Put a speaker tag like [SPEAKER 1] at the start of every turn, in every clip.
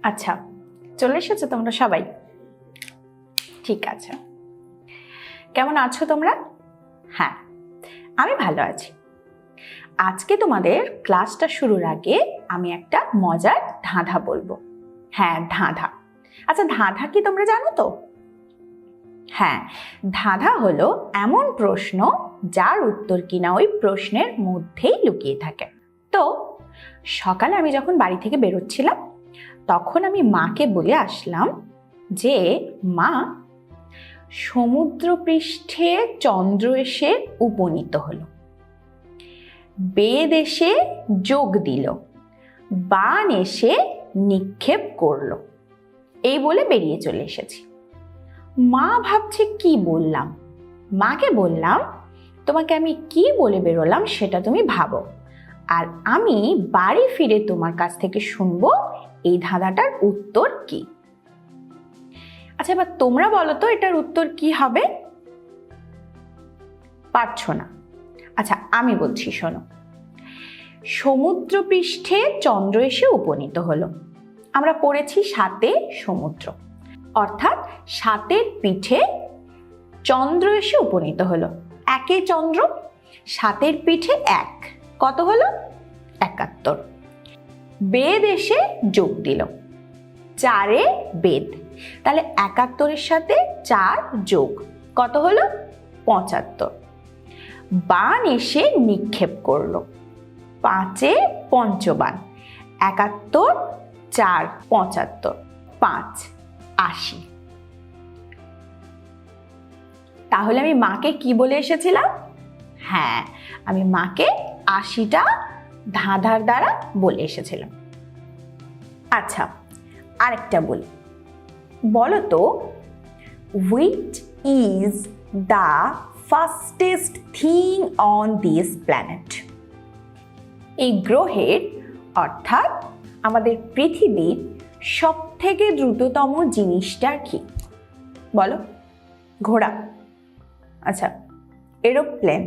[SPEAKER 1] আচ্ছা, চলে এসেছো তোমরা সবাই? ঠিক আছে। কেমন আছো তোমরা? হ্যাঁ, আমি ভালো আছি। আজকে তোমাদের ক্লাসটা শুরুর আগে আমি একটা মজার ধাঁধা বলবো। হ্যাঁ, ধাঁধা। আচ্ছা, ধাঁধা কি তোমরা জানো তো? হ্যাঁ, ধাঁধা হলো এমন প্রশ্ন যার উত্তর কিনা ওই প্রশ্নের মধ্যেই লুকিয়ে থাকে। তো সকালে আমি যখন বাড়ি থেকে বেরোচ্ছিলাম তখন আমি মাকে বলে আসলাম যে মা, সমুদ্রপৃষ্ঠে চন্দ্র এসে উপনীত হলো, বেদ এসে যোগ দিল, বান এসে নিক্ষেপ করলো, এই বলে বেরিয়ে চলে এসেছি। মা ভাবছে কি বললাম। মাকে বললাম, তোমাকে আমি কি বলে বেরোলাম সেটা তুমি ভাবো, আর আমি বাড়ি ফিরে তোমার কাছ থেকে শুনবো এই ধাঁধাটার উত্তর কি। আচ্ছা, এবার তোমরা বলো তো এটার উত্তর কি হবে? পারছো না? আচ্ছা, আমি বলছি, শোনো। সমুদ্রপৃষ্ঠে চন্দ্র এসে উপনীত হলো। আমরা পড়েছি সাতে সমুদ্র, অর্থাৎ সাতের পিঠে চন্দ্র এসে উপনীত হলো। একে চন্দ্র, সাতের পিঠে এক, কত হলো? ৭১। বেদ এসে যোগ দিল, চারে বেদ, তাহলে ৭১-এর সাথে ৪ যোগ, কত হলো? ৭৫। বান এসে নিক্ষেপ করলো, ৫-এ পঞ্চবান, ৭১, ৪, ৭৫, ৫, ৮০। তাহলে আমি মাকে কি বলে এসেছিলাম? হ্যাঁ, আমি মাকে ৮০টা ধাঁধার দ্বারা বলে এসেছিলাম। আচ্ছা, আরেকটা বলি, বলো তো, which is the fastest thing on this planet? এই গ্রহের অর্থাৎ আমাদের পৃথিবীর সব থেকে দ্রুততম জিনিসটা কি? বলো। ঘোড়া? আচ্ছা, এরোপ্লেন?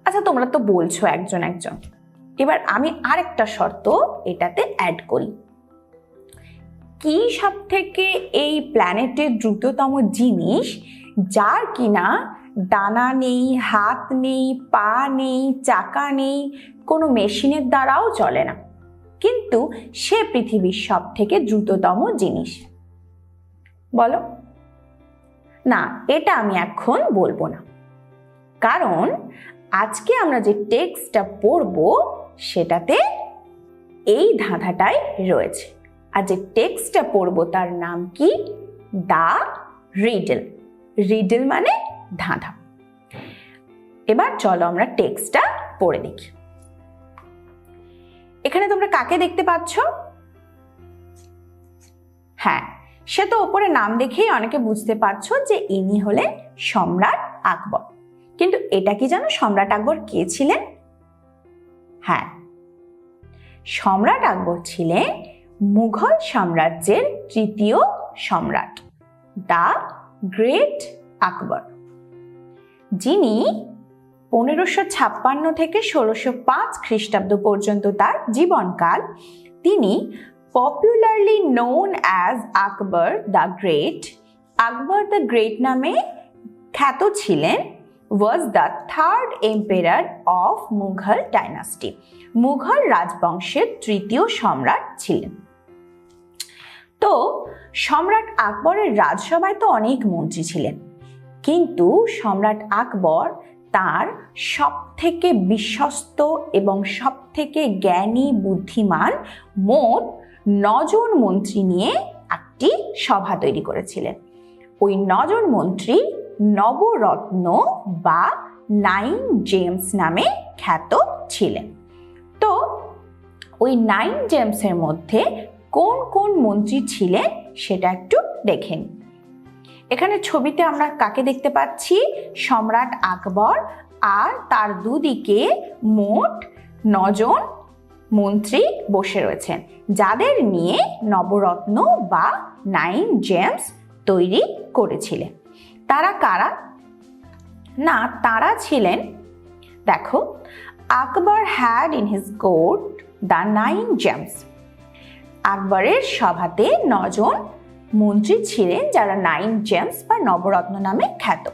[SPEAKER 1] আচ্ছা, তোমরা তো বলছো একজন একজন। এবার আমি আরেকটা শর্ত এটাতে অ্যাড করি। কি সব থেকে এই প্ল্যানেটের দ্রুততম জিনিস যার কিনা ডানা নেই, হাত নেই, পা নেই, চাকা নেই, কোনো মেশিনের দ্বারাও চলে না, কিন্তু সে পৃথিবীর সব থেকে দ্রুততম জিনিস? বলো। না, এটা আমি এখন বলবো না, কারণ আজকে আমরা যে টেক্সটটা পড়বো সেটাতে এই ধাঁধাটাই রয়েছে। আর যে টেক্সটটা পড়বো তার নাম কি? The riddle. রিডল মানে ধাঁধা। এবার চলো আমরা টেক্সটটা পড়ে দেখি। এখানে তোমরা কাকে দেখতে পাচ্ছ? হ্যাঁ, সে তো ওপরে নাম দেখেই অনেকে বুঝতে পারছো যে ইনি হলেন সম্রাট আকবর। কিন্তু এটা কি জানো সম্রাট আকবর কে ছিলেন? হ্যাঁ, সম্রাট আকবর ছিলেন মুঘল সাম্রাজ্যের তৃতীয় সম্রাট, দ্য গ্রেট আকবর, যিনি ১৫৫৬ থেকে ১৬০৫ খ্রিস্টাব্দ পর্যন্ত তার জীবনকাল। তিনি popularly known as Akbar the great. Akbar the great নামে খ্যাত ছিলেন। was the third emperor of Mughal dynasty. Mughal রাজবংশের তৃতীয় সম্রাট ছিলেন। তো সম্রাট আকবরের রাজসভায় তো অনেক মন্ত্রী ছিলেন, কিন্তু সম্রাট আকবর তার সব থেকে বিশ্বস্ত এবং সব থেকে জ্ঞানী বুদ্ধিমান মোট ৯ জন মন্ত্রী নিয়ে একটি সভা তৈরি করেছিলেন। ওই ৯ জন মন্ত্রী নবরত্ন বা 9 জেমস নামে খ্যাত ছিলেন। তো ওই 9 জেমসের মধ্যে কোন কোন মন্ত্রী ছিলেন সেটা একটু দেখেন। এখানে ছবিতে আমরা কাকে দেখতে পাচ্ছি? সম্রাট আকবর, আর তার দুদিকে মোট ৯ জন মন্ত্রী বসে রয়েছেন, যাদের নিয়ে নবরত্ন বা 9 জেমস তৈরি করেছিলেন। তারা কারা? না, তারা ছিলেন, দেখো, Akbar had in his court the 9 gems. আকবরের সভাতে 9 জন মন্ত্রী ছিলেন যারা 9 জেমস বা নবরত্ন নামে খ্যাত।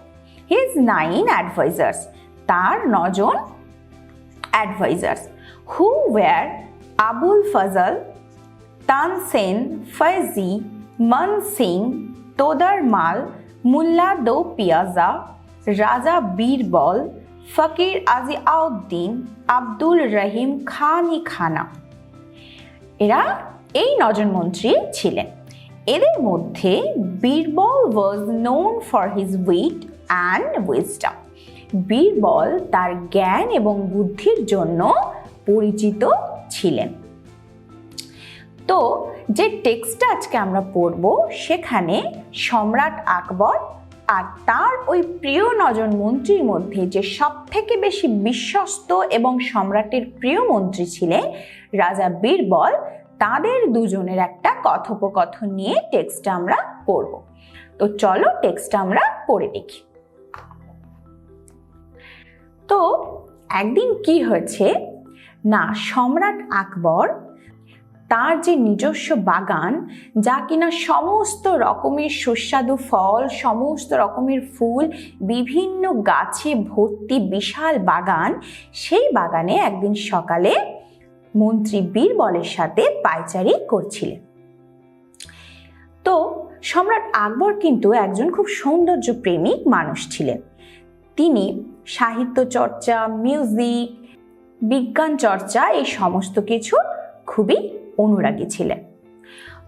[SPEAKER 1] হিজ 9 অ্যাডভাইজার্স, তার 9 জন advisers, who were Abul Fazl, Tansen, Faizi, Man Singh, তোদরমাল, Mulla দো পিয়াজা, রাজা বীরবল, ফকির আজিআউদ্দিন, আব্দুল রহিম খান-ই খানা। এরা এই 9 জন মন্ত্রী ছিলেন। এদের মধ্যে Birbal was known for his wheat and wisdom. Birbal তার জ্ঞান এবং বুদ্ধির জন্য পরিচিত ছিলেন। তো যে টেক্সটটা আজকে আমরা পড়ব সেখানে সম্রাট আকবর আর তার ওই প্রিয় 9 জন মন্ত্রীর মধ্যে যে সবথেকে বেশি বিশ্বস্ত এবং সম্রাটের প্রিয় মন্ত্রী ছিলেন রাজা বীরবল, তাদের দুজনের একটা কথোপকথন নিয়ে টেক্সটটা আমরা পড়ব। তো চলো টেক্সটটা আমরা পড়ে দেখি। তো একদিন কি হয়েছে না, সম্রাট আকবর তার যে নিজস্ব বাগান, যা কিনা সমস্ত রকমের সুস্বাদু ফল, সমস্ত রকমের ফুল, বিভিন্ন গাছে ভর্তি বিশাল বাগান, সেই বাগানে একদিন সকালে মন্ত্রী বীরবলের সাথে পায়চারি করছিলেন। তো সম্রাট আকবর কিন্তু একজন খুব সৌন্দর্য প্রেমিক মানুষ ছিলেন। তিনি সাহিত্য চর্চা, মিউজিক, বিজ্ঞান চর্চা এই সমস্ত কিছু খুবই অনুরাগী ছিলেন।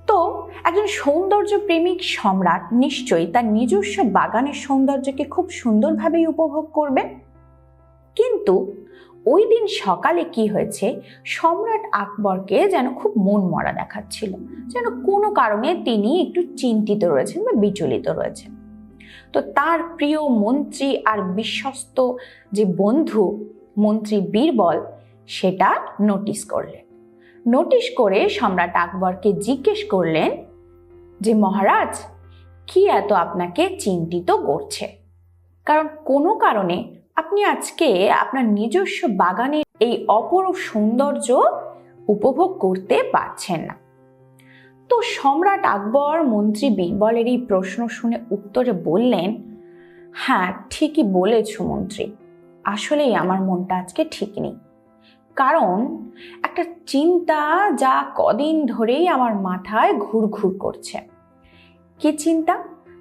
[SPEAKER 1] তো একজন সৌন্দর্য প্রেমিক সম্রাট নিশ্চয়ই তার নিজস্ব বাগানের সৌন্দর্যকে খুব সুন্দরভাবেই উপভোগ করবেন। কিন্তু ওই দিন সকালে কি হয়েছে, সম্রাট আকবরকে যেন খুব মন মরা দেখাচ্ছিল, যেন কোনো কারণে তিনি একটু চিন্তিত রয়েছেন বা বিচলিত রয়েছেন। তো তার প্রিয় মন্ত্রী আর বিশ্বস্ত যে বন্ধু মন্ত্রী বীরবল সেটা নোটিস করলেন। নোটিস করে সম্রাট আকবরকে জিজ্ঞেস করলেন যে মহারাজ, কি এত আপনাকে চিন্তিত করছে? কারণ কোনো কারণে আপনি আজকে আপনার নিজস্ব বাগানের এই অপরূপ সৌন্দর্য উপভোগ করতে পারছেন না। তো সম্রাট আকবর মন্ত্রী বীরবলের এই প্রশ্ন শুনে উত্তরে বললেন, হ্যাঁ ঠিকই বলেছ মন্ত্রী, আসলেই আমার মনটা আজকে ঠিক নেই। কারণ একটা চিন্তা যা কদিন ধরেই আমার মাথায় ঘুরঘুর করছে। কি চিন্তা?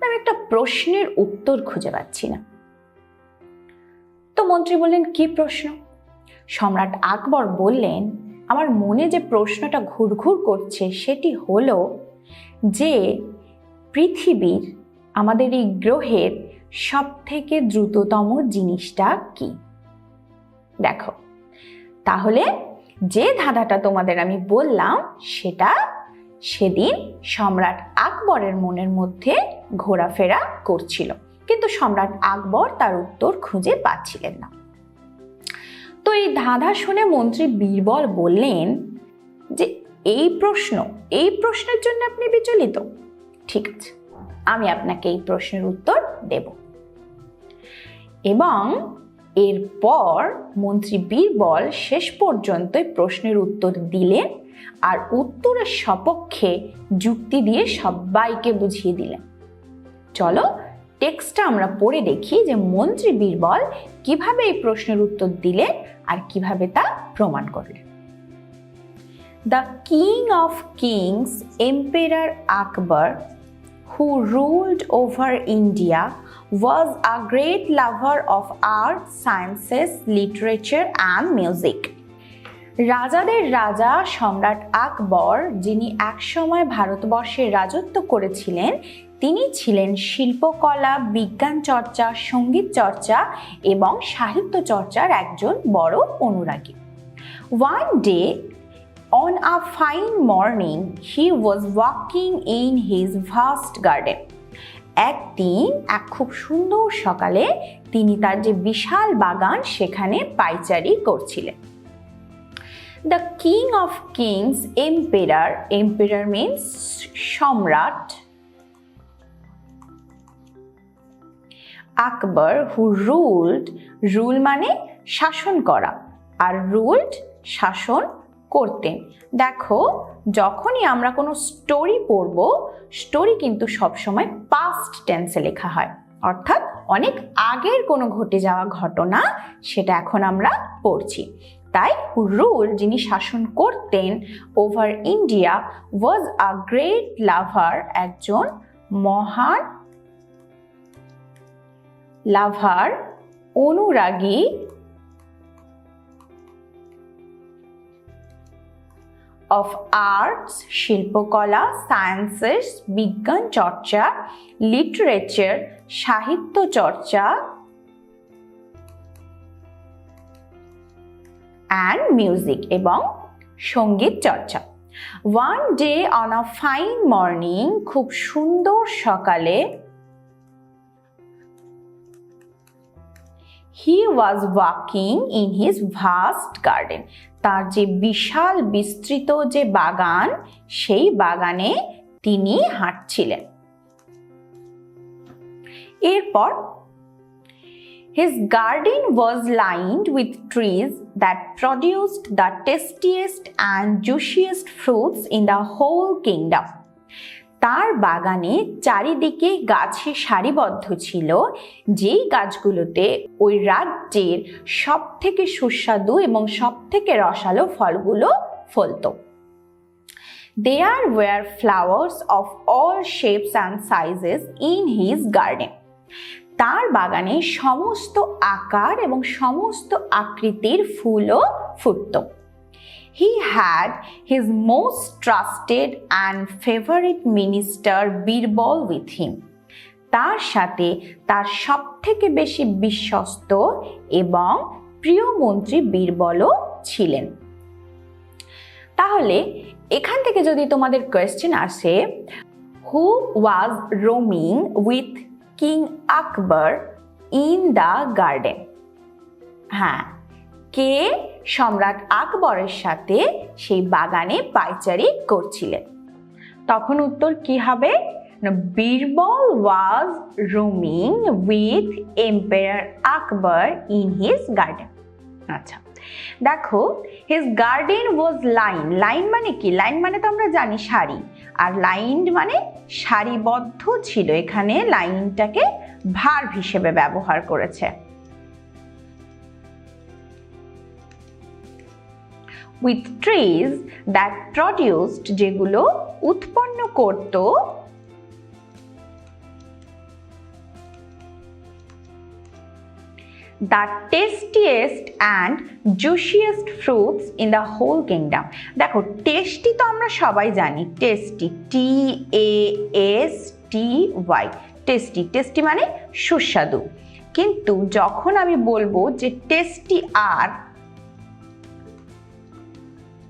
[SPEAKER 1] আমি একটা প্রশ্নের উত্তর খুঁজে পাচ্ছি না। তো মন্ত্রী বললেন, কি প্রশ্ন? সম্রাট আকবর বললেন, আমার মনে যে প্রশ্নটা ঘুরঘুর করছে সেটি হলো যে পৃথিবীর, আমাদের এই গ্রহের সবথেকে দ্রুততম জিনিসটা কি? দেখো, তাহলে যে ধাঁধাটা তোমাদের আমি বললাম সেটা সেদিন সম্রাট আকবরের মনের মধ্যে ঘোরাফেরা করছিল, কিন্তু সম্রাট আকবর তার উত্তর খুঁজে পাচ্ছিলেন না। তো এই ধাঁধা শুনে মন্ত্রী বীরবল বললেন যে এই প্রশ্নের জন্য আপনি বিচলিত? ঠিক আছে, আমি আপনাকে এই প্রশ্নের উত্তর দেব। এবং এরপর মন্ত্রী বীরবল শেষ পর্যন্ত প্রশ্নের উত্তর দিলেন আর উত্তরের সপক্ষে যুক্তি দিয়ে সবাইকে বুঝিয়ে দিলেন। চলো টেক্সটটা আমরা পড়ে দেখি যে মন্ত্রী বীরবল কিভাবে এই প্রশ্নের উত্তর দিলেন আর কিভাবে তা প্রমাণ করলেন। The King of Kings, Emperor Akbar, who ruled over India, was a great lover of art, sciences, literature and music. রাজাদের রাজা সম্রাট আকবর, যিনি একসময় ভারতবর্ষে রাজত্ব করেছিলেন, তিনি ছিলেন শিল্পকলা, বিজ্ঞান চর্চা, সঙ্গীত চর্চা এবং সাহিত্য চর্চার একজন বড় অনুরাগী। One day, on a fine morning, he was walking in his vast garden. একদিন এক খুব সুন্দর সকালে তিনি তার যে বিশাল বাগান সেখানে পায়চারি করছিলেন। The King of Kings, Emperor means সম্রাট, আকবর, who rule মানে শাসন করা, আর শাসন করতেন। দেখো, যখনই আমরা কোনো স্টোরি পড়ব, স্টোরি কিন্তু সবসময় পাস্ট টেন্সে লেখা হয়, অর্থাৎ অনেক আগের কোনো ঘটে যাওয়া ঘটনা সেটা এখন আমরা পড়ছি। তাই রুল, যিনি শাসন করতেন over India, was a great lover, একজন মহান লাভার, অনুরাগী of arts, শিল্পকলা, সায়েন্সেস, বিজ্ঞান চর্চা, লিটারেচার, সাহিত্য চর্চা, and music, এবং সঙ্গীত চর্চা। One day on a fine morning, খুব সুন্দর সকালে, he was walking in his vast garden, তার যে বিশাল বিস্তৃত যে বাগান, সেই বাগানে তিনি হাঁটছিলেন। এরপর his garden was lined with trees that produced the tastiest and juiciest fruits in the whole kingdom. তার বাগানে চারিদিকে গাছে সারিবদ্ধ ছিল, যেই গাছগুলোতে ওই রাজ্যের সব থেকে সুস্বাদু এবং সব থেকে রসালো ফলগুলো ফলত। There were flowers of all shapes and sizes in his garden. তার বাগানে সমস্ত আকার এবং সমস্ত আকৃতির ফুলও ফুটত। He had his most trusted and favorite minister Birbal with him. তার সাথে তার সবথেকে বেশি বিশ্বস্ত এবং প্রিয় মন্ত্রী বীরবলও ছিলেন। তাহলে এখান থেকে যদি তোমাদের কোয়েশ্চেন আসে, who was roaming with King Akbar in the garden? হ্যাঁ, কে সম্রাট আকবরের সাথে সেই বাগানে পায়চারি করছিলেন? তখন উত্তর কি হবে? Birbal was roaming with empire Akbar in his garden. আচ্ছা, দেখো, his garden was line. Line মানে কি? লাইন মানে তো আমরা জানি সারি, আর লাইন মানে সারিবদ্ধ ছিল। এখানে লাইনটাকে ভার্ব হিসেবে ব্যবহার করেছে। with trees that produced, যেগুলো উৎপন্ন করত, the tastiest and juiciest fruits in the whole kingdom. দেখো, টেস্টি তো আমরা সবাই জানি, টেস্টি, TASTY, টেস্টি। টেস্টি মানে সুস্বাদু। কিন্তু যখন আমি বলবো যে টেস্টি আর,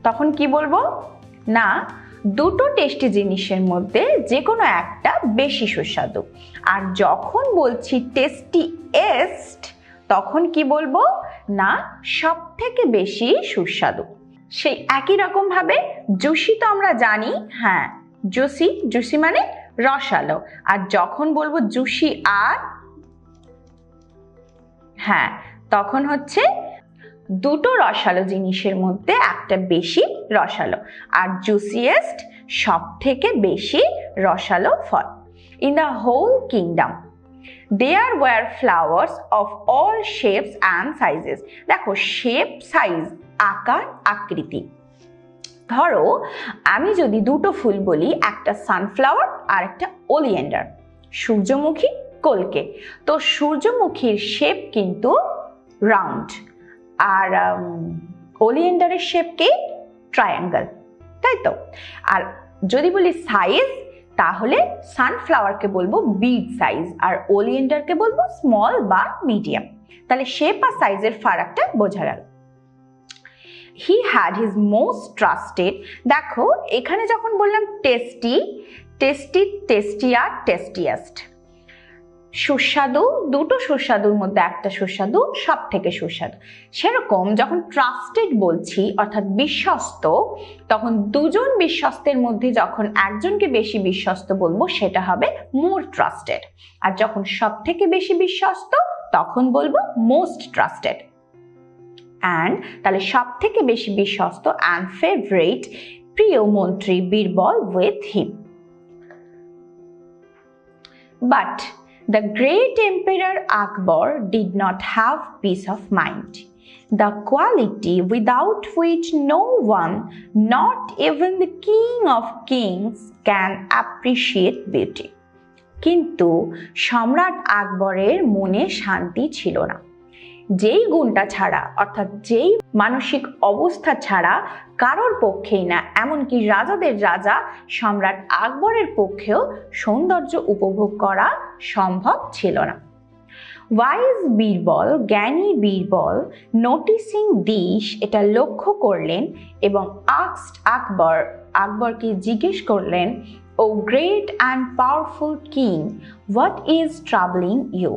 [SPEAKER 1] তখন কি বলবো? না, দুটো টেস্টি জিনিসের মধ্যে যে কোনো একটা বেশি সুস্বাদু। আর যখন বলছি টেস্টিয়েস্ট, তখন কি বলবো? না, সব থেকে বেশি সুস্বাদু। সেই একই রকম ভাবে জুসি তো আমরা জানি, হ্যাঁ, জুসি, জুসি মানে রসালো। আর যখন বলবো জুসি আর, হ্যাঁ, তখন হচ্ছে দুটো রসালো জিনিসের মধ্যে একটা বেশি রসালো। আর জুসিয়েস্ট সব থেকে বেশি রসালো ফল। In the whole kingdom there were flowers of all shapes and sizes. দেখো, শেপ, সাইজ, আকার, আকৃতি। ধরো, আমি যদি দুটো ফুল বলি, একটা সানফ্লাওয়ার আর একটা ওলিয়েন্ডার, সূর্যমুখী, কলকে, তো সূর্যমুখীর শেপ কিন্তু রাউন্ড, আর ওলিয়েন্ডারের শেপ কি? ট্রায়াঙ্গেল, তাই তো? আর যদি বলি সাইজ, তাহলে সানফ্লাওয়ারকে বলবো বিগ সাইজ, আর ওলিয়েন্ডারকে বলবো স্মল বা মিডিয়াম। তাহলে শেপ আর সাইজের ফারাকটা বোঝা গেল। He had his most trusted. দেখো, এখানে যখন বললাম টেস্টি, টেস্টি, টেস্টিয়ার, টেস্টিয়েস্ট, সুস্বাদু, দুটো সুস্বাদুর মধ্যে একটা সুস্বাদু, সব থেকে সুস্বাদু। সেরকম যখন ট্রাস্টেড বলছি, অর্থাৎ বিশ্বস্ত, তখন দুজন বিশ্বস্তের মধ্যে যখন একজনকে বেশি বিশ্বস্ত বলবো, সেটা হবে মোর ট্রাস্টেড। আর যখন সব থেকে বেশি বিশ্বস্ত, তখন বলবো মোস্ট ট্রাস্টেড। অ্যান্ড তাহলে সব থেকে বেশি বিশ্বস্ত অ্যান্ড ফেভারিট প্রিয় মন্ত্রী Birbal with him. But the great Emperor Akbar did not have peace of mind, the quality without which no one, not even the king of kings, can appreciate beauty. কিন্তু সম্রাট আকবরের মনে শান্তি ছিল না। যেই গুণটা ছাড়া অর্থাৎ যেই মানসিক অবস্থা ছাড়া কারোর পক্ষেই না, এমনকি রাজাদের রাজা সম্রাট আকবরের পক্ষেও সৌন্দর্য উপভোগ করা সম্ভব ছিল না। ওয়াইজ বীরবল, জ্ঞানী বীরবল, নোটিসিং দিস, এটা লক্ষ্য করলেন এবং আস্কড আকবর, আকবরকে জিজ্ঞেস করলেন, O great and powerful king, what is troubling you?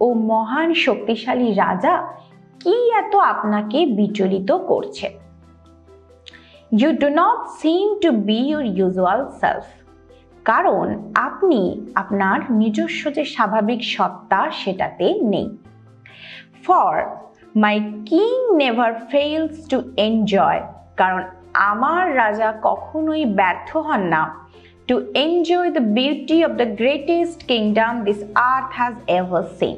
[SPEAKER 1] ও মহান শক্তিশালী রাজা, কি এত আপনাকে বিচলিত করছে? You do not seem to be your usual self, কারণ আপনি আপনার নিজস্ব যে স্বাভাবিক সত্তা সেটাতে নেই। For my king never fails to enjoy, কারণ আমার রাজা কখনোই ব্যর্থ হন না, to enjoy the beauty of the greatest kingdom this earth has ever seen.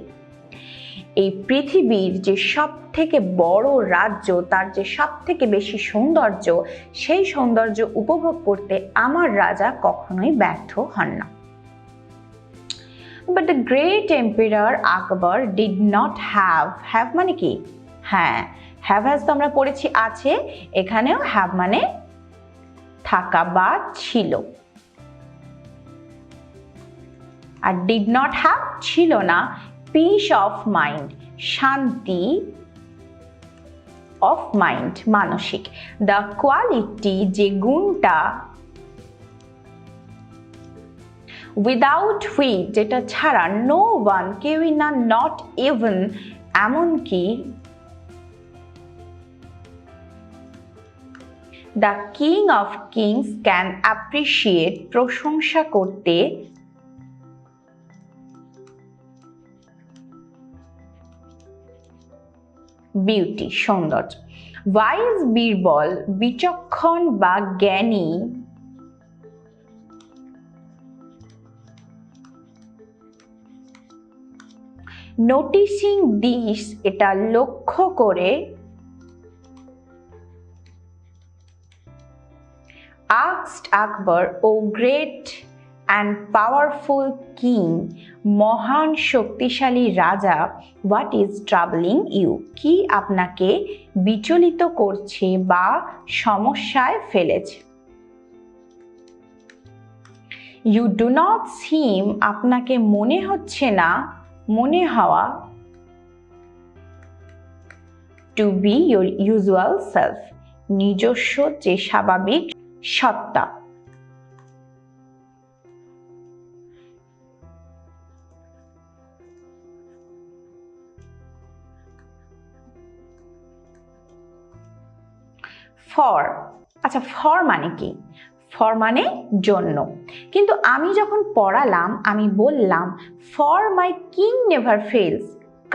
[SPEAKER 1] এই পৃথিবীর যে সব থেকে বড় রাজ্য, তার যে সব থেকে বেশি সৌন্দর্য, সেই সৌন্দর্য উপভোগ করতে আমার রাজা কখনোই ব্যর্থ হন না। But the great emperor Akbar did not have মানে কি? হ্যাঁ, have has তো আমরা পড়েছি আছে, এখানেও have মানে থাকা বা ছিল, আর did not have ছিল না পিস অফ মাইন্ড, শান্তি অফ মাইন্ড, মানসিক। দ্য কোয়ালিটি, যে গুণটা, উইদাউট হুইচ, যেটা ছাড়া, নো ওয়ান, কেউই না, নট ইভেন, এমনকি, the king of kings can appreciate, প্রশংসা করতে, বিউটি, সৌন্দর্য। ওয়াইজ বীরবল, বিচক্ষণ বা জ্ঞানী, নোটিসিং দিস, এটা লক্ষ্য করে, asked Akbar, O great and powerful king, মহান শক্তিশালী রাজা, হোয়াট ইজ ট্রাবলিং ইউ, কি আপনাকে বিচলিত করছে বা সমস্যায় ফেলেছে? ইউ ডু নট সিম, আপনাকে মনে হচ্ছে না, মনে হওয়া, to be your usual self, নিজস্ব যে স্বাভাবিক সত্তা। ফর, আচ্ছা ফর মানে কি? ফর মানে জন্য, কিন্তু আমি যখন পড়ালাম আমি বললাম for my king never fails,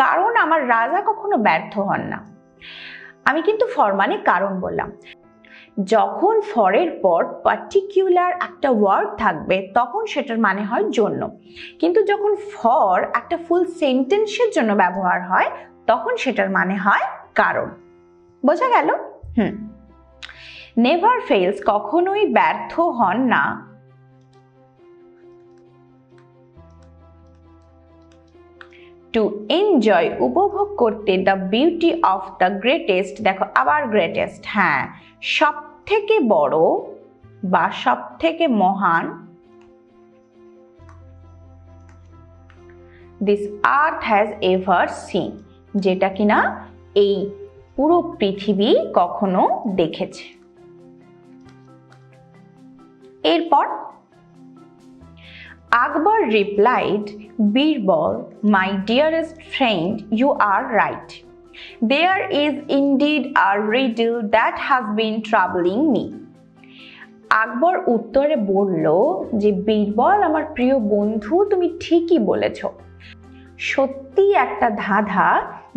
[SPEAKER 1] কারণ আমার রাজা কখনো ব্যর্থ হন না। আমি কিন্তু ফর মানে কারণ বললাম। যখন ফরের পর পার্টিকুলার একটা ওয়ার্ড থাকবে তখন সেটার মানে হয় জন্য, কিন্তু যখন ফর একটা ফুল সেন্টেন্সের জন্য ব্যবহার হয় তখন সেটার মানে হয় কারণ। বোঝা গেল? নেভার ফেলস, কখনোই ব্যর্থ হন না, টু এনজয়, উপভোগ করতে, the beauty of the greatest, দেখো আবার গ্রেটেস্ট, হ্যাঁ সব থেকে বড় বা সব থেকে মহান, this earth has ever seen, যেটা কিনা এই পুরো পৃথিবী কখনো দেখেছে। এরপর Akbar replied, Birbal, my dearest friend, you are right, there is indeed a riddle that has been troubling me. Akbar উত্তরে বলল যে বীরবল আমার প্রিয় বন্ধু, তুমি ঠিকই বলেছ, সত্যি একটা ধাঁধা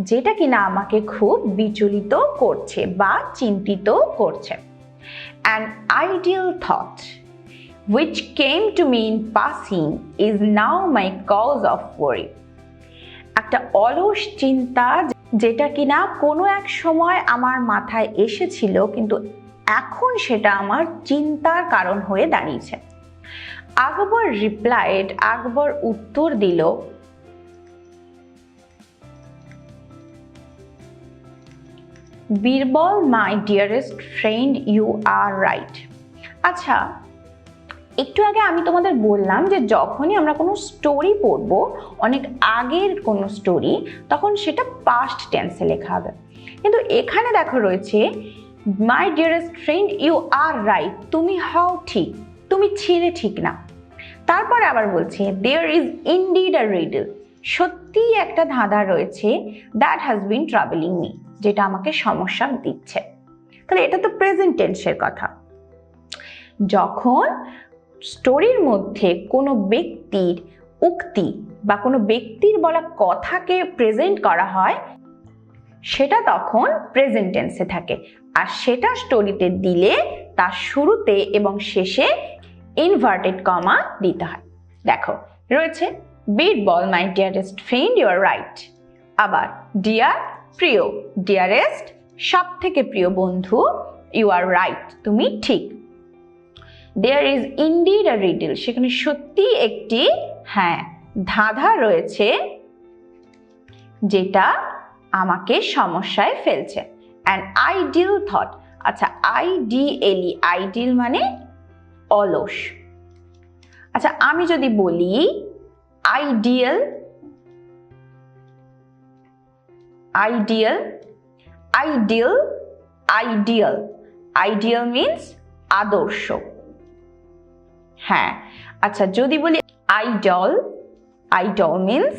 [SPEAKER 1] যেটা কিনা আমাকে খুব বিচলিত করছে বা চিন্তিত করছে। An ideal thought which came to me in passing is now my cause of worry. একটা অলস চিন্তা যেটা কিনা কোনো এক সময় আমার মাথায় এসেছিল কিন্তু এখন সেটা আমার চিন্তার কারণ হয়ে দাঁড়িয়েছে। আকবর রিপ্লাইড, আকবর উত্তর দিল, Birbal my dearest friend you are right. আচ্ছা, একটু আগে আমি তোমাদের বললাম যে যখনই আমরা কোনো স্টোরি পড়বো, অনেক আগের কোনো স্টোরি, তখন সেটা পাস্ট টেন্সে লেখা হবে। কিন্তু এখানে দেখো রয়েছে my dearest friend you are right, তুমি হও ঠিক, তুমি ছিলে ঠিক না। তারপরে আবার বলছে there is indeed a riddle, সত্যিই একটা ধাঁধা রয়েছে, that has been travelling me, যেটা আমাকে সমস্যা দিচ্ছে। তাহলে এটা তো প্রেজেন্ট টেন্সের কথা। যখন স্টোরির মধ্যে কোনো ব্যক্তির উক্তি বা কোনো ব্যক্তির বলা কথাকে প্রেজেন্ট করা হয় সেটা তখন প্রেজেন্ট টেন্সে থাকে, আর সেটা স্টোরিতে দিলে তার শুরুতে এবং শেষে ইনভার্টেড কমা দিতে হয়। দেখো রয়েছে Birbal my dearest friend you are right, আবার ডিয়ার প্রিয়, ডিয়ারেস্ট সব থেকে প্রিয় বন্ধু, ইউ আর রাইট তুমি ঠিক। There is indeed a riddle, সেখানে সত্যি একটি ধাঁধা রয়েছে যেটা আমাকে সমস্যায় ফেলছে। অ্যান আইডিয়াল থট, আচ্ছা আইডিএলই, আইডিয়াল মানে অলস। আচ্ছা আমি যদি বলি ideal, ideal, ideal, ideal, ideal means আদর্শ। আচ্ছা যদি বলি আইডল, আইডল মিন্স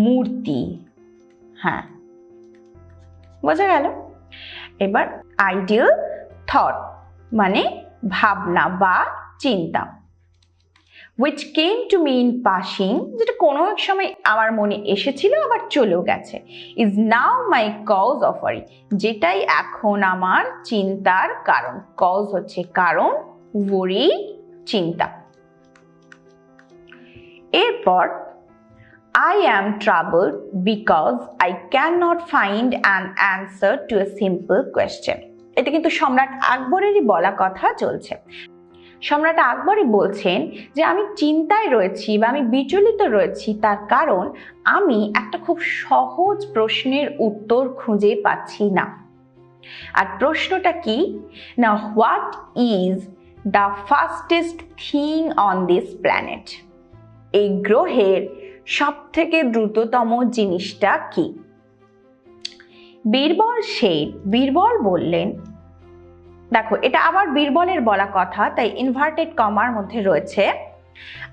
[SPEAKER 1] মূর্তি। বোঝা গেল? এবার আইডিয়াল থট মানে ভাবনা বা চিন্তা। which came to me in passing, যেটা কোনো এক সময় আমার মনে এসেছিল আবার চলেও গেছে, is now my cause of worry, যেটাই এখন আমার চিন্তার কারণ। cause হচ্ছে কারণ, worry চিন্তা। এরপর I am troubled because I cannot find an answer to a simple question. এটা কিন্তু সম্রাট আকবরেরই বলা কথা চলছে। সম্রাট আকবরই বলছেন যে আমি চিন্তায় রয়েছি বা আমি বিচলিত রয়েছি, তার কারণ আমি একটা খুব সহজ প্রশ্নের উত্তর খুঁজে পাচ্ছি না। আর প্রশ্নটা কি না, what is the fastest thing on this planet, এই গ্রহের সব থেকে দ্রুততম জিনিসটা কি? বীরবল বীরবল বললেন, দেখো এটা আবার বীরবলের বলা কথা, তাই ইনভার্টেড কমার মধ্যে রয়েছে,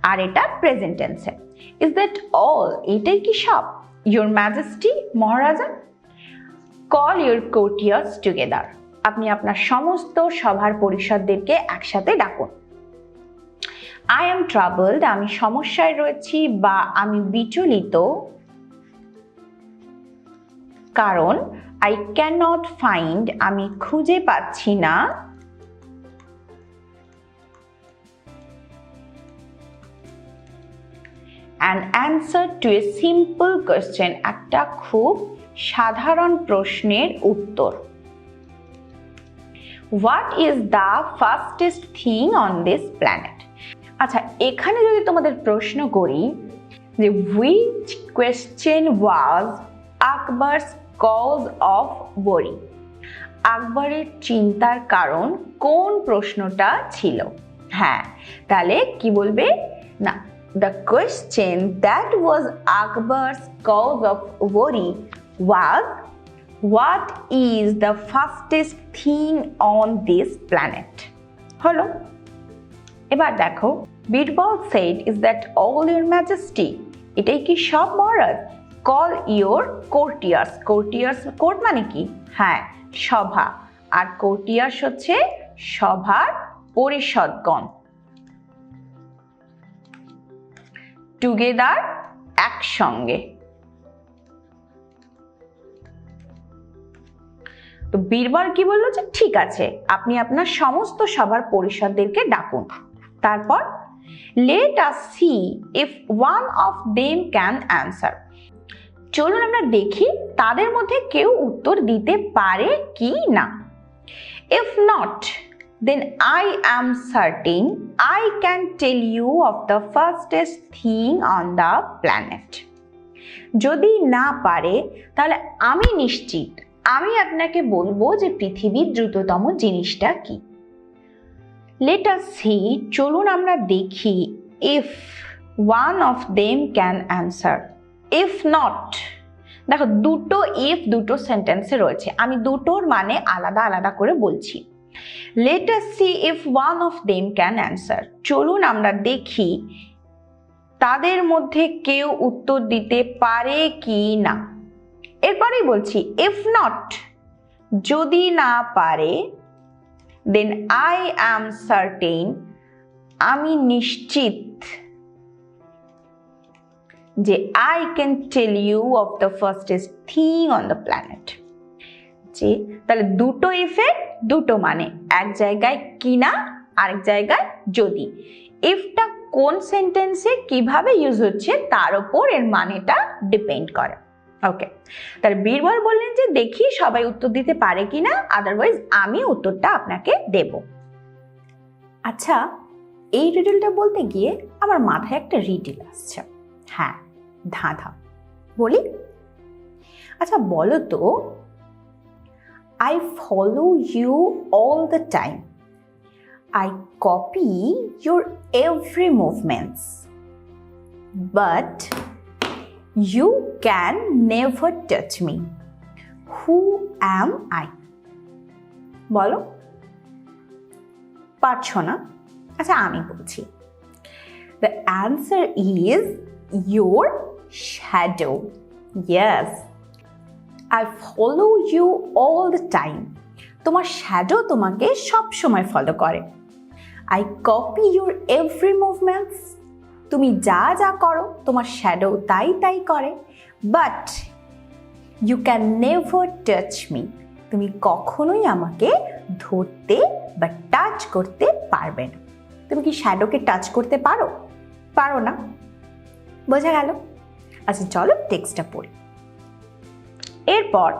[SPEAKER 1] আর এটা প্রেজেন্ট টেন্সে। ইজ দ্যাট অল, এটাই কি সব? Your majesty, maharaja, call your courtiers together, আপনি আপনার সমস্ত সভার পরিষদদেরকে একসাথে ডাকুন। আই এম ট্রাবলড, আমি সমস্যায় রয়েছি বা আমি বিচলিত, কারণ আই ক্যান নট ফাইন্ড, আমি খুঁজে পাচ্ছি না, an answer to a simple question, একটা খুব সাধারণ প্রশ্নের উত্তর। What is the fastest thing on this planet? আচ্ছা এখানে যদি তোমাদের প্রশ্ন করি যে which question was Akbar's cause of worry, আকবরের চিন্তার কারণ কোন প্রশ্নটা ছিল? তাহলে কি বলবে না, the question that was Akbar's cause of worry was what is the fastest thing on this planet? হলো। এবার দেখো Birbal said, is that all your majesty, এটাই কি সব মহারাজ? call your courtiers, courtiers court মানে কি? সভা, আর courtiers হচ্ছে সভার পরিষদগণ। টুগেদার একসঙ্গে, তো বীরবল কি বললো যে ঠিক আছে, আপনি আপনার সমস্ত সভার পরিষদদেরকে ডাকুন। তারপর let us see if one of them can answer, চলুন আমরা দেখি তাদের মধ্যে কেউ উত্তর দিতে পারে কি না। if not, then I am certain I can tell you of the fastest thing on the planet, যদি না পারে তাহলে আমি নিশ্চিত আমি আপনাকে বলবো যে পৃথিবীর দ্রুততম জিনিসটা কি। let us see, চলুন আমরা দেখি, if one of them can answer, if not, দেখো দুটো if দুটো সেন্টেন্সে রয়েছে, আমি দুটোর মানে আলাদা আলাদা করে বলছি। let us see if one of them can answer, চলুন আমরা দেখি তাদের মধ্যে কেউ উত্তর দিতে পারে কি না। এরপরেই বলছি if not, যদি না পারে, then I am certain, আমি নিশ্চিত যে I can tell you of the fastest thing on the planet, যে তাহলে দুটো ইফের দুটো মানে, এক জায়গায় কিনা আরেক জায়গায় যদি। ইফটা কোন সেন্টেন্সে কিভাবে ইউজ হচ্ছে তার উপর এর মানেটা ডিপেন্ড করে। ওকে, তাহলে বীরবল বললেন যে দেখি সবাই উত্তর দিতে পারে কিনা, আদারওয়াইজ আমি উত্তরটা আপনাকে দেব। আচ্ছা, এই রিডলটা বলতে গিয়ে আমার মাথায় একটা রিডল আসছে। হ্যাঁ, ধাঁধা বলি। আচ্ছা বলো তো, I follow you all the time, I copy your every movements, but you can never touch me, who am I? বলো, পারছো না? আচ্ছা আমি বলছি। The answer is your shadow. Yes, I follow you all the time. তোমার shadow তোমাকে সব সময় ফলো করে। I copy your every movements. তুমি যা যা করো তোমার শ্যাডো তাই তাই করে। But you can never touch me. তুমি কখনোই আমাকে ধরতে বা টাচ করতে পারবে না। তুমি কি শ্যাডোকে টাচ করতে পারো? পারো না। বোঝা গেল? আচ্ছা চলো টেক্সটটা পড়ি। এরপর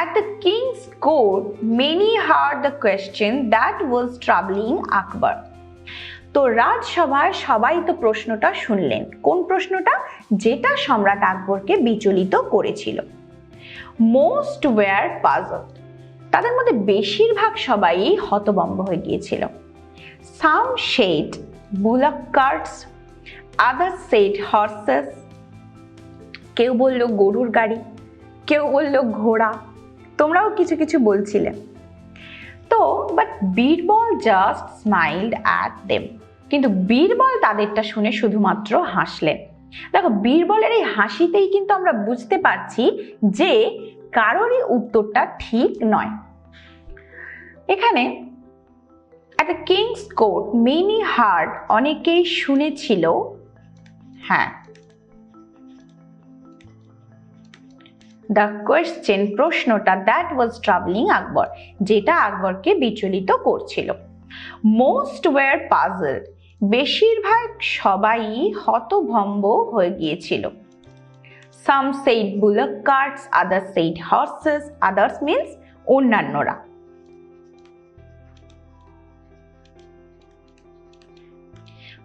[SPEAKER 1] at the king's court many heard the question that was troubling Akbar. তো রাজসভায় সবাই তো প্রশ্নটা শুনলেন। কোন প্রশ্নটা? যেটা সম্রাট আকবরকে বিচলিত করেছিল। most were puzzled. তাদের মধ্যে বেশিরভাগ সবাই হতভম্ব হয়ে গিয়েছিল। some said bullock carts, others said horses. কেউ বলল গরুর গাড়ি, কেউ বলল ঘোড়া, তোমরাও কিছু কিছু বলছিলে। তো but Birbal just smiled at them, কিন্তু বীরবল তাদেরটা শুনে শুধুমাত্র হাসলেন। দেখো বীরবলের এই হাসিতেই কিন্তু আমরা বুঝতে পারছি যে কারোরই উত্তরটা ঠিক নয়। এখানে একটা কিংস কোর্ট মেনি হার্ড, অনেকেই শুনেছিল। হ্যাঁ, দ্য কোয়েশ্চেন, প্রশ্নটা, দ্যাট ওয়াজ ট্রাবলিং আকবর, যেটা আকবরকে বিচলিত করছিল। মোস্ট ওয়ার পাজলড, বেশিরভাগ সবাই হতভম্ব হয়ে গিয়েছিল। Some said bullock carts, others said horses, others means অন্যান্যরা।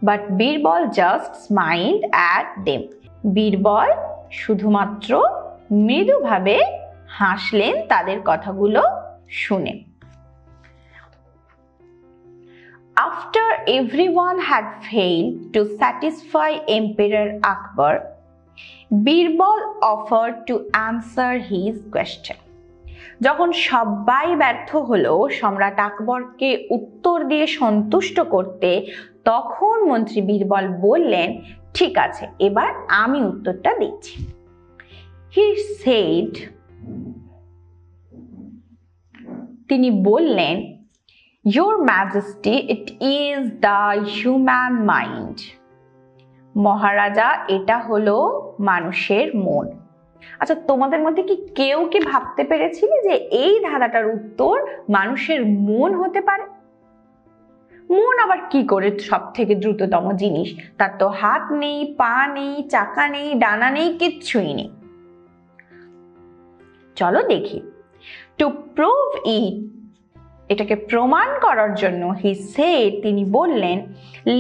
[SPEAKER 1] But Birbal just smiled at them, Birbal শুধুমাত্র মৃদুভাবে হাসলেন তাদের কথাগুলো শুনে। After everyone had failed to satisfy Emperor Akbar, Birbal offered to answer his question. যখন সবাই ব্যর্থ হলো সম্রাট আকবরকে উত্তর দিয়ে সন্তুষ্ট করতে, তখন মন্ত্রী বীরবল বললেন, ঠিক আছে এবার আমি উত্তরটা দিচ্ছি। He said, তিনি বললেন, Your Majesty, it is the human mind. মহারাজা, এটা হলো মানুষের মন। আচ্ছা, তোমাদের মধ্যে কি কেউ কি ভাবতে পেরেছিলে যে এই ধাঁধাটার উত্তর মানুষের মন হতে পারে? মন আবার কি করে সব থেকে দ্রুততম জিনিস? তার তো হাত নেই, পা নেই, চাকা নেই, ডানা নেই, কিচ্ছুই নেই। চলো দেখি। টু প্রুভ ইট, এটাকে প্রমাণ করার জন্য তিনি বললেন,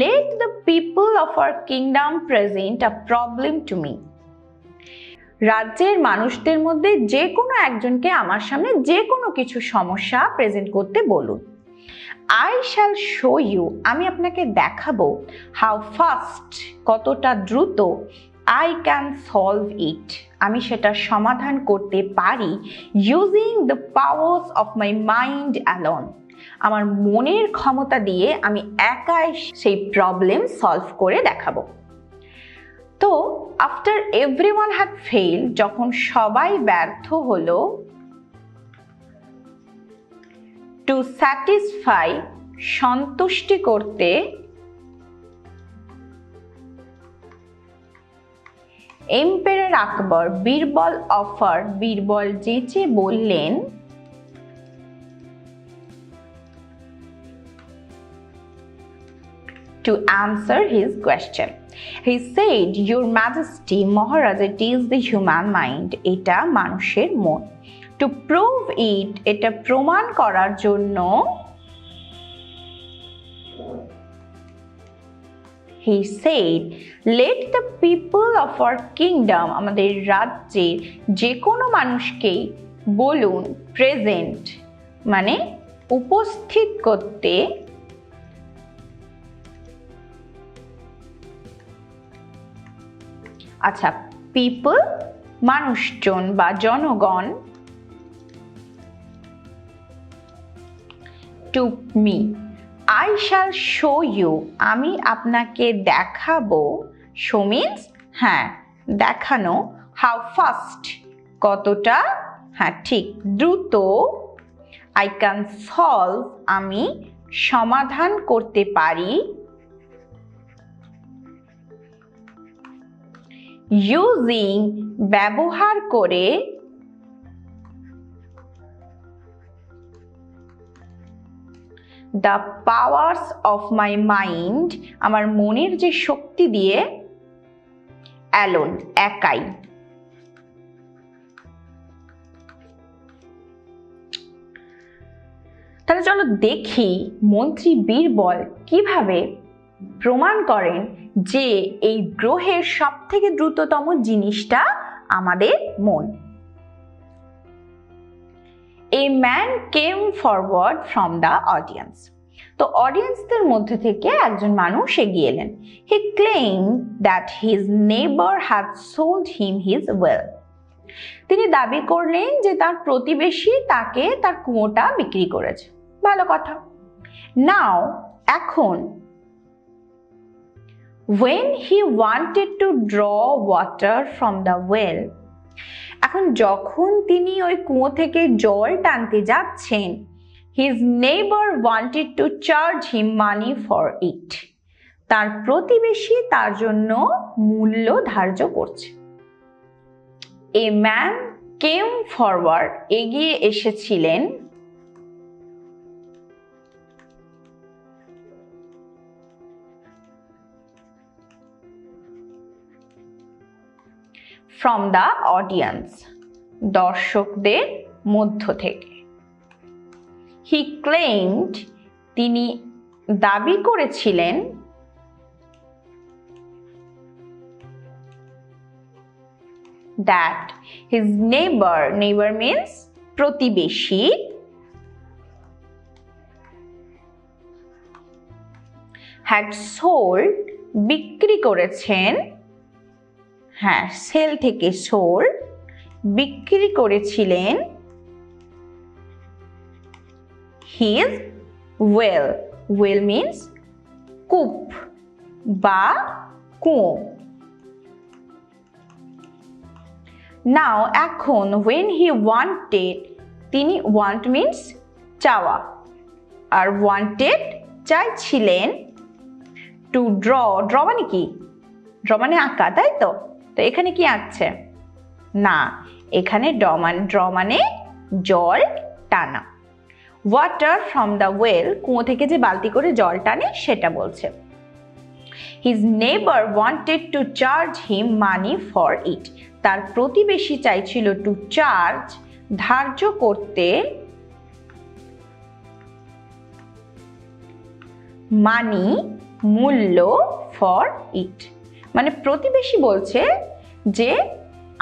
[SPEAKER 1] let the people of our kingdom present a problem to me. রাজ্যের মানুষদের মধ্যে যে কোনো একজনকে আমার সামনে যে কোনো কিছু সমস্যা প্রেজেন্ট করতে বলুন। আই শ্যাল শো ইউ, আমি আপনাকে দেখাবো, হাউ ফাস্ট, কতটা দ্রুত, আই ক্যান সলভ ইট, আমি সেটা সমাধান করতে পারি, using the powers of my mind alone, আমার মনের ক্ষমতা দিয়ে আমি একাই সেই প্রবলেম সলভ করে দেখাবো। তো আফটার এভরিওয়ান হ্যাড ফেল, যখন সবাই ব্যর্থ হলো, টু স্যাটিসফাই, সন্তুষ্টি করতে, এম্পায়ার আকবর, বীরবল অফার, বীরবল যেচে বললেন, to answer his question. He said, Your Majesty, Maharaj, it is the human mind, এটা মানুষের মন। To prove it, এটা প্রমাণ করার জন্য, he said, let the people of our kingdom, আমাদের রাজ্যের যে কোনো মানুষকেই বলুন, প্রেজেন্ট মানে উপস্থিত করতে, আচ্ছা, পিপল মানুষজন বা জনগণ, to me, I shall show you, আমি আপনাকে দেখাবো, শো মিন্স হ্যাঁ দেখানো, হাউ ফাস্ট, কতটা, হ্যাঁ ঠিক দ্রুত, আই ক্যান সলভ, আমি সমাধান করতে পারি, ইউজিং ব্যবহার করে, the powers of my mind, আমার মনের যে শক্তি দিয়ে, অ্যালোন একাই। তাহলে চলো দেখি মন্ত্রী বীরবল কিভাবে প্রমাণ করেন যে এই গ্রহের সব থেকে দ্রুততম জিনিসটা আমাদের মন। A man came forward from the audience. তো অডিয়েন্সদের মধ্যে থেকে একজন মানুষ এগিয়ে এলেন। He claimed that his neighbor had sold him his well. তিনি দাবি করলেন যে তার প্রতিবেশী তাকে তার কুয়োটা বিক্রি করেছে। ভালো কথা। Now, এখন, when he wanted to draw water from the well, এখন যখন তিনি ওই কুয়ো থেকে জল টানতে যাচ্ছেন, his neighbor wanted to charge him money for it. তার প্রতিবেশী তার জন্য মূল্য ধার্য করছে। A man came forward, এগিয়ে এসেছিলেন, from the audience, দর্শকদের মধ্য থেকে। He claimed, তিনি দাবি করেছিলেন, that his neighbor means প্রতিবেশী, had sold, বিক্রি করেছেন, হ্যাঁ সেল থেকে সোল্ড, বিক্রি করেছিলেন, his well, well means কূপ বা কুয়ো। Now, এখন, when he wanted, তিনি want means চাওয়া, আর wanted চাইছিলেন, to draw, draw মানে কি? draw মানে আঁকা, তাই তো? তো এখানে কি আঁকছে? না, এখানে ড্র মানে জল টানা। ওয়াটার ফ্রম দ্য ওয়েল, কুয়ো থেকে যে বালতি করে জল টানে সেটা বলছে। His neighbor wanted to charge him money for it. তার প্রতিবেশী চাইছিল to charge, ধার্য করতে, মানি, মূল্য, for it। মানে প্রতিবেশী বলছে যে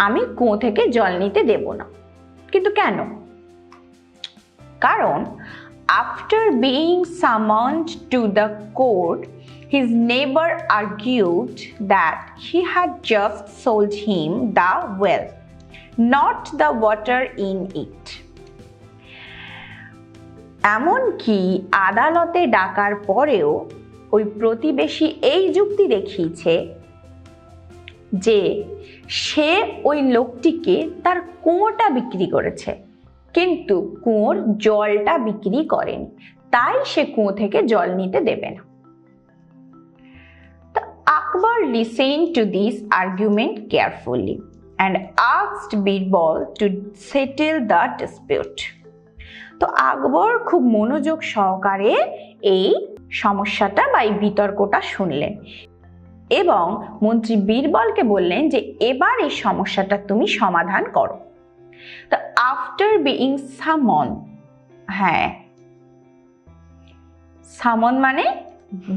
[SPEAKER 1] আমি কুয়ো থেকে জল নিতে দেব না। কিন্তু কেন? কারণ after being summoned to the court, his neighbor argued that he had just sold him the well, not the water in it. এমনকি আদালতে ডাকার পরেও ওই প্রতিবেশী এই যুক্তি দেখিয়েছে যে সে ওই লোকটিকে তার কুয়োটা বিক্রি করেছে, কিন্তু কুয়োর জলটা বিক্রি করেনি, তাই সে কুয়ো থেকে জল নিতে দেবে না। Akbar listened to this argument carefully and asked Birbal to settle the dispute. তো আকবর খুব মনোযোগ সহকারে এই সমস্যাটা বা এই বিতর্কটা শুনলেন এবং মন্ত্রী বীরবলকে বললেন যে এবার এই সমস্যাটা তুমি সমাধান করো। তো আফটার বিইং সামন, হ্যাঁ, সামন মানে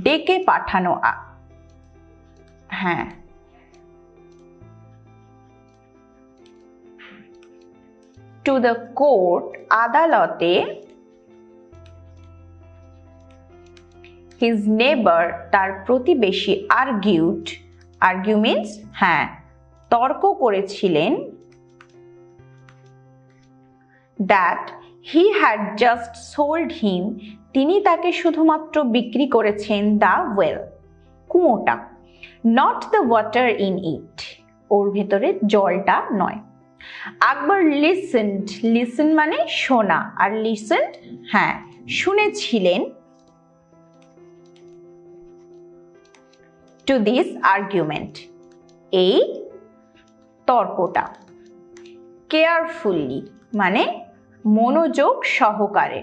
[SPEAKER 1] ডেকে পাঠানো, হ্যাঁ, টু দ্য কোর্ট, আদালতে, হিজ নেবার, তার প্রতিবেশী, আর্গিউ মিন্স হ্যাঁ, তর্ক করেছিলেন, that he had just sold him, তিনি তাকে শুধুমাত্র বিক্রি করেছেন দ্য ওয়েল, কুয়োটা, not the water in it, ওর ভেতরে জলটা নয়। আকবর লিসেন মানে শোনা, আর লিসেন্ড হ্যাঁ, শুনেছিলেন, টু দিস আর্গুমেন্ট, এই তর্কটা, কেয়ারফুলি মানে মনোযোগ সহকারে।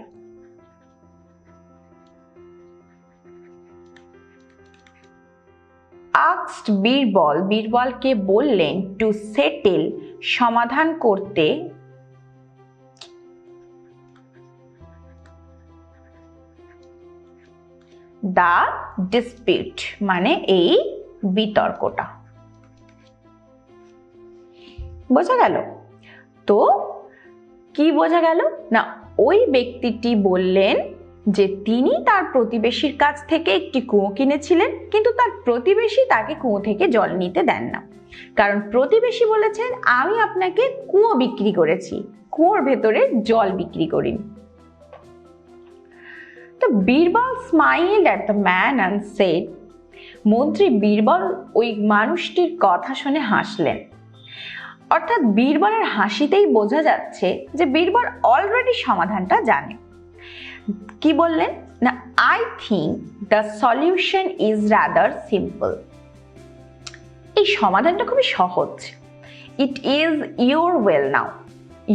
[SPEAKER 1] asked বীরবলকে বললেন টু সেটেল, সমাধান করতে, দ্য ডিসপিউট মানে এই বিতর্কটা। বোঝা গেল? তো কি বোঝা গেল না, ওই ব্যক্তিটি বললেন যে তিনি তার প্রতিবেশীর কাছ থেকে একটি কুয়ো কিনেছিলেন, কিন্তু তার প্রতিবেশী তাকে কুয়ো থেকে জল নিতে দেন না, কারণ প্রতিবেশী বলেছেন আমি আপনাকে কুয়ো বিক্রি করেছি, কুয়োর ভেতরে জল বিক্রি করিনি। তো Birbal smiled at the man and said, মন্ত্রী বীরবল ওই মানুষটির কথা শুনে হাসলেন। অর্থাৎ বীরবলের হাসিতেই বোঝা যাচ্ছে যে বীরবল অলরেডি সমাধানটা জানে। কি বললেন না, I think the solution is rather simple, এই সমাধানটা খুবই সহজ। It is your well now,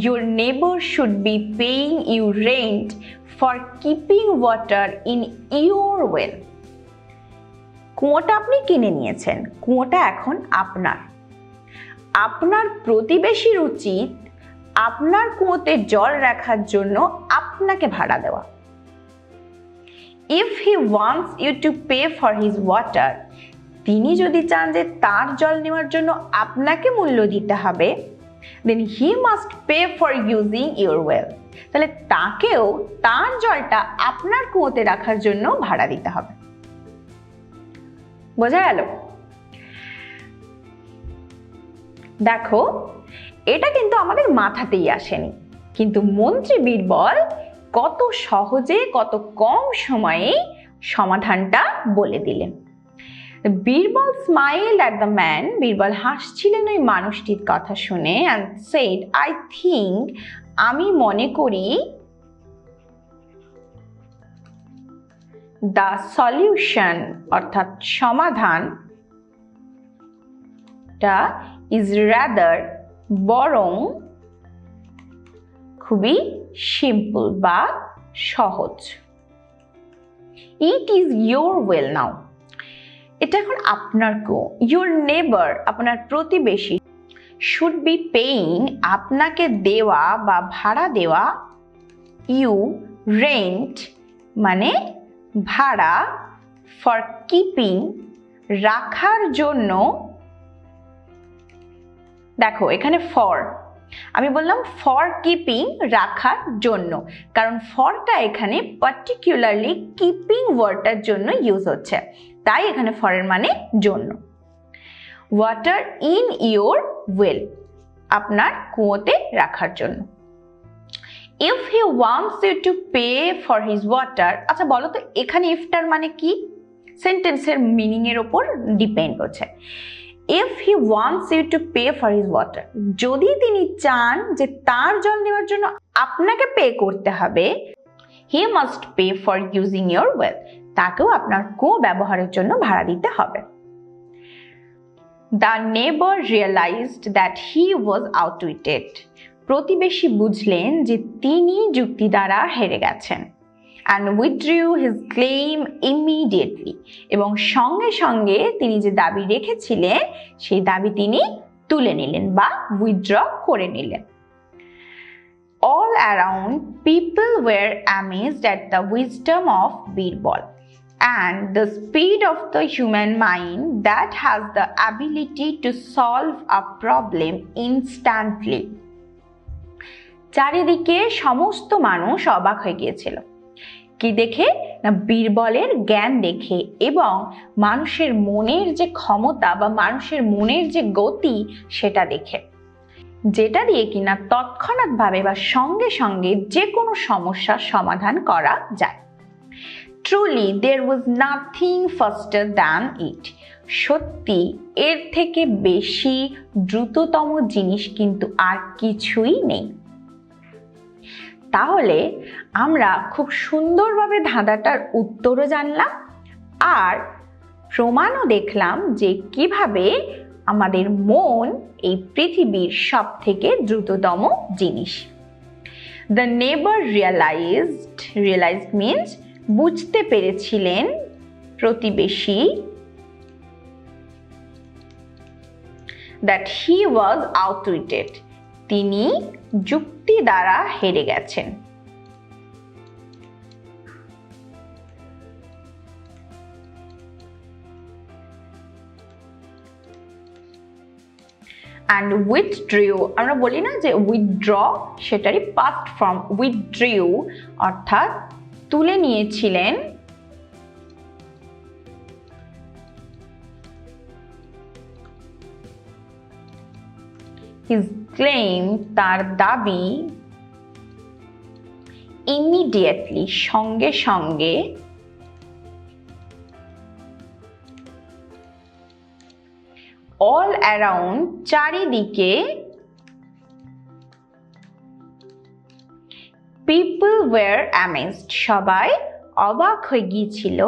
[SPEAKER 1] your neighbour should be paying you rent for keeping water in your well. কুয়োটা আপনি কিনে নিয়েছেন, কুয়োটা এখন আপনার, আপনার প্রতিবেশীর উচিত আপনার কুয়োতে জল রাখার জন্য আপনাকে ভাড়া দেওয়া। If he wants you to pay for his water, তিনি যদি চান যে তার জল নেওয়ার জন্য আপনাকে মূল্য দিতে হবে, then he must pay for using your well, তাহলে তাকেও তার জলটা আপনার কুয়োতে রাখার জন্য ভাড়া দিতে হবে। বোঝা গেল? দেখো, এটা কিন্তু আমাদের মাথাতেই আসেনি, কিন্তু মন্ত্রী বীরবল কত সহজে কত কম সময়ে সমাধানটা বলে দিলেন। Birbal smiled at the man, Birbal হাসছিলেন ওই মানুষটির কথা শুনে, অ্যান্ড সেড আই থিঙ্ক, আমি মনে করি, দ্য সলিউশন অর্থাৎ সমাধানটা ইজ রাদার বরং খুবই সিম্পল বা সহজ। It is your well now, এটা এখন আপনার গো। ইয়োর নেবার, আপনার প্রতিবেশী, শুড বি পেইং, আপনাকে দেওয়া বা ভাড়া দেওয়া, ইউ রেন্ট মানে ভাড়া, ফর কিপিং রাখার জন্য। দেখো এখানে ফর, আমি বললাম ফর কিপিং রাখার জন্য, কারণ ফরটা এখানে পার্টিকুলারলি কিপিং ওয়ার্ডটার জন্য ইউজ হচ্ছে, তাই এখানে ফরের মানে জন্য। ওয়াটার ইন ইয়োর ওয়েল, আপনার কুয়োতে রাখার জন্য। If he wants you to pay for his water, আচ্ছা বলো তো এখানে ইফটার মানে কি? সেন্টেন্সের মিনিং এর উপর ডিপেন্ড করছে। If he wants you to pay for his water, যদি তিনি চান যে তার জল নেওয়ার জন্য আপনাকে পে করতে হবে, হি must pay for using your well, তাকেও আপনার কুয়ো ব্যবহারের জন্য ভাড়া দিতে হবে। দ্য নেবার রিয়েলাইজড দ্যাট হি ওয়াজ আউটউইটেড, প্রতিবেশী বুঝলেন যে তিনি যুক্তি দ্বারা হেরে গেছেন। and withdrew his claim immediately, এবং সঙ্গে সঙ্গে তিনি যে দাবি রেখেছিলেন সেই দাবি তিনি তুলে নিলেন বা withdraw করে নিলেন। All around people were amazed at the wisdom of Birbal and the speed of the human mind that has the ability to solve a problem instantly. চারিদিকে সমস্ত মানুষ অবাক হয়ে গিয়েছিল। কি দেখে? না বীরবলের জ্ঞান দেখে এবং মানুষের মনের যে ক্ষমতা বা মানুষের মনের যে গতি সেটা দেখে, যেটা দিয়ে কিনা তৎক্ষণাৎভাবে বা সঙ্গে সঙ্গে যে কোনো সমস্যার সমাধান করা যায়। Truly there was nothing faster than it, সত্যি এর থেকে বেশি দ্রুততম জিনিস কিন্তু আর কিছুই নেই। তাহলে আমরা খুব সুন্দরভাবে ধাঁধাটার উত্তরও জানলাম আর প্রমাণও দেখলাম যে কিভাবে আমাদের মন এই পৃথিবীর সব থেকে দ্রুততম জিনিস। দ্য নেবার রিয়েলাইজড মিন্স বুঝতে পেরেছিলেন প্রতিবেশী, দ্যাট হি ওয়াজ আউটউইটেড, তিনি যুক্তি দ্বারা হেরে গেছেন। and withdrew, আমরা বলি না যে withdraw, সেটারই past form withdrew, অর্থাৎ তুলে নিয়েছিলেন। his claim, তার দাবি, immediately, সঙ্গে সঙ্গে, all around, চারিদিকে, people were amazed, সবাই অবাক হয়ে গিয়েছিল,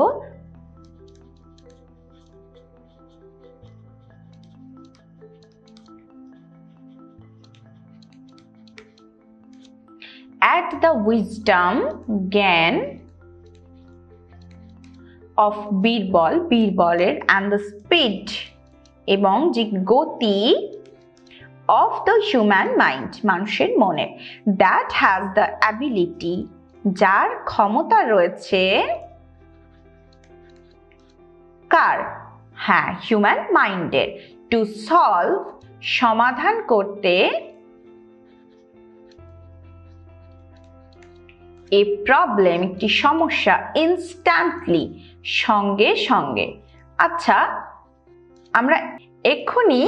[SPEAKER 1] at the wisdom, জ্ঞান, of Birbal, বীরবলের, and the speed, এবং যে গতি, of the human mind, মানুষের মনে, that has the ability, যার ক্ষমতা রয়েছে, কার? হ্যাঁ, হিউম্যান মাইন্ডের, টু সলভ, সমাধান করতে, এ প্রবলেম, একটি সমস্যা, ইনস্ট্যান্টলি, সঙ্গে সঙ্গে। আচ্ছা, আমরা এক্ষুনি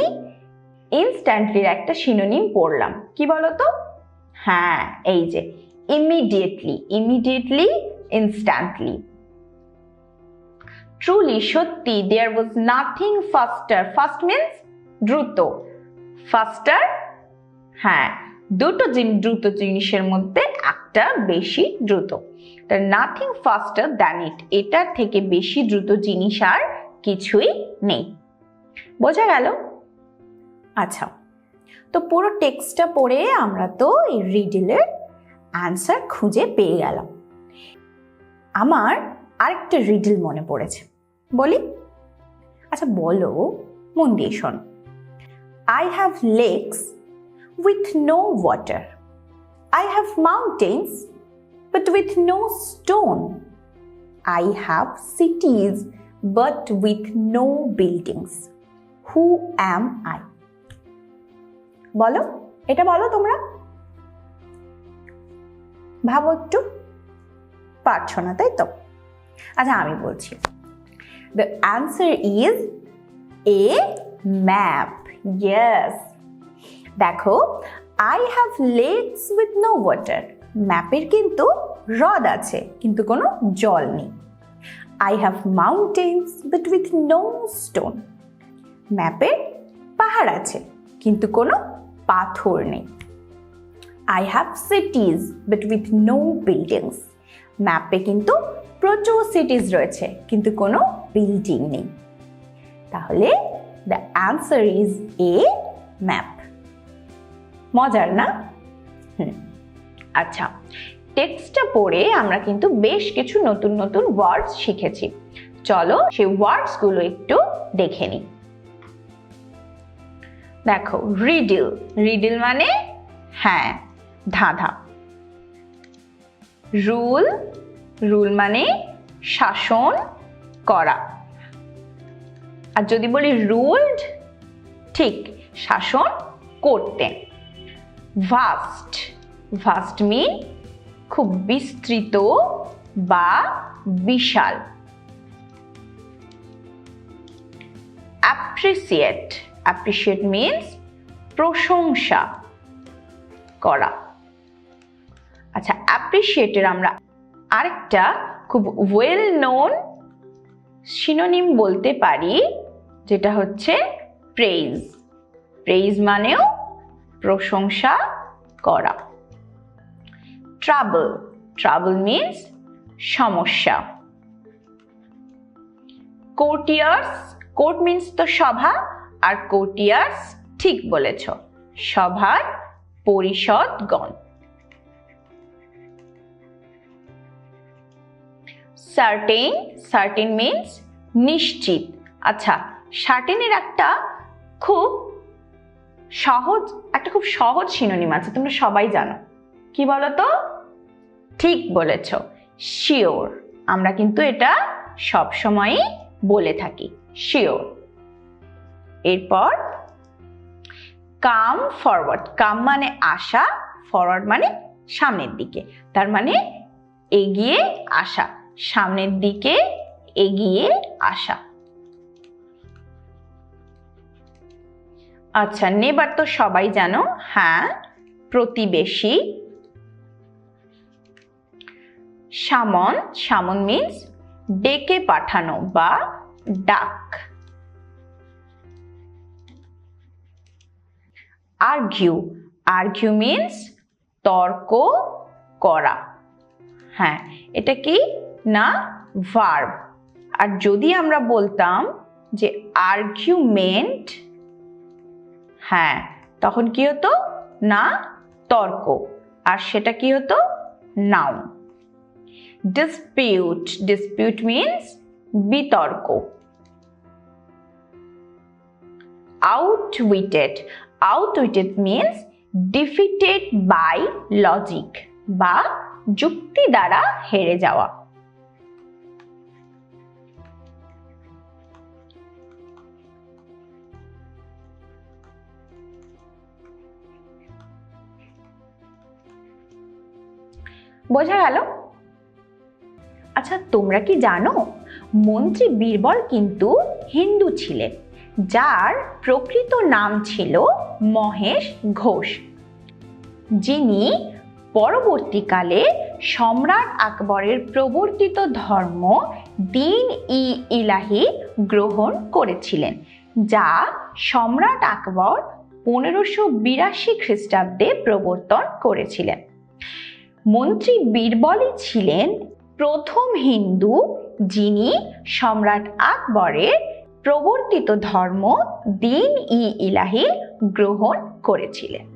[SPEAKER 1] ইনস্ট্যান্টলির একটা সিনোনিম পড়লাম, কি বলতো? হ্যাঁ, এই যে ইমিডিয়েটলি, ইমিডিয়েটলি, ইনস্ট্যান্টলি। ট্রুলি, সত্যি, there was nothing faster, fast means দ্রুত, ফাস্টার, হ্যাঁ, দুটো দ্রুত জিনিসের মধ্যে একটা বেশি দ্রুত, তার নাথিং ফাস্টার দ্যান ইট, এটার থেকে বেশি দ্রুত জিনিস আর কিছুই নেই। বোঝা গেল? আচ্ছা, তো পুরো টেক্সটটা পড়ে আমরা তো এই রিডলের অ্যান্সার খুঁজে পেয়ে গেলাম। আমার আরেকটা রিডল মনে পড়েছে, বলি? আচ্ছা বলো, মন দিয়ে শোন। I have lakes with no water. I have mountains but with no stone. I have cities but with no buildings. Who am I? বলো, এটা বলো তোমরা। ভাবো একটু, পারছো না তাই তো? আচ্ছা আমি বলছি। The answer is a map. Yes. দেখো, I have lakes with no water. ম্যাপের কিন্তু হ্রদ আছে কিন্তু কোনো জল নেই। I have mountains but with no stone. ম্যাপের পাহাড় আছে কিন্তু কোনো পাথর নেই। I have cities but with no buildings. ম্যাপে কিন্তু প্রচুর সিটিজ রয়েছে কিন্তু কোনো বিল্ডিং নেই। তাহলে the answer is a map. মজার না? আচ্ছা, টেক্সটটা পড়ে আমরা কিন্তু বেশ কিছু নতুন নতুন ওয়ার্ডস শিখেছি। চলো সেই ওয়ার্ডসগুলো একটু দেখে নিই। দেখো, রিডল। রিডল মানে হ্যাঁ, ধাঁধা। রুল। রুল মানে শাসন করা। আর যদি বলি রুলড, ঠিক শাসন করতে। ভাস্ট। ভাস্ট মিন খুব বিস্তৃত বা বিশাল। অ্যাপ্রিসিয়েট। অ্যাপ্রিসিয়েট মিনস প্রশংসা করা। আচ্ছা, অ্যাপ্রিসিয়েটের আমরা আরেকটা খুব ওয়েল নোন সিনোনিম বলতে পারি, যেটা হচ্ছে প্রেইজ। প্রেইজ মানেও প্রশংসা করা। ট্রাবল। ট্রাবল মিনস সমস্যা। কোর্টিয়ার্স। কোর্ট মিনস তো সভা, আর কোর্টিয়ার্স ঠিক বলেছ, সভার পরিষদগণ। সার্টেন। সার্টেন মিনস নিশ্চিত। আচ্ছা, সার্টেনের একটা খুব সহজ সিনোনিম আছে, তোমরা সবাই জানো, কি বলো তো? ঠিক বলেছ, শিওর। আমরা কিন্তু এটা সব সময়ই বলে থাকি, শিওর। এরপর কাম ফরওয়ার্ড। কাম মানে আসা, ফরওয়ার্ড মানে সামনের দিকে, তার মানে এগিয়ে আসা, সামনের দিকে এগিয়ে আসা। আচ্ছা, নেবার তো সবাই জানো, হ্যাঁ, প্রতিবেশী। সামন। সামন মিন্স ডেকে পাঠানো বা ডাক। আর্গিউ। আর্গিউ মিন্স তর্ক করা। হ্যাঁ, এটা কি না ভার্ব। আর যদি আমরা বলতাম যে আর্গুমেন্ট, হ্যাঁ, তখন কি হতো না তর্ক, আর সেটা কি হতো নাউন। ডিসপিউট। ডিসপিউট মিন্স বিতর্ক। আউটউইটেড। আউটউইটেড মিন্স ডিফিটেড বাই লজিক বা যুক্তি দ্বারা হেরে যাওয়া। বোঝা গেল? আচ্ছা, তোমরা কি জানো মন্ত্রী বীরবল কিন্তু হিন্দু ছিলেন, যার প্রকৃত নাম ছিল মহেশ ঘোষ, যিনি পরবর্তীকালে সম্রাট আকবরের প্রবর্তিত ধর্ম দ্বীন-ই-ইলাহি গ্রহণ করেছিলেন, যা সম্রাট আকবর 1582 খ্রিস্টাব্দে প্রবর্তন করেছিলেন। মন্ত্রী বীরবলই ছিলেন প্রথম হিন্দু যিনি সম্রাট আকবরের প্রবর্তিত ধর্ম দ্বীন-ই-ইলাহি গ্রহণ করেছিলেন।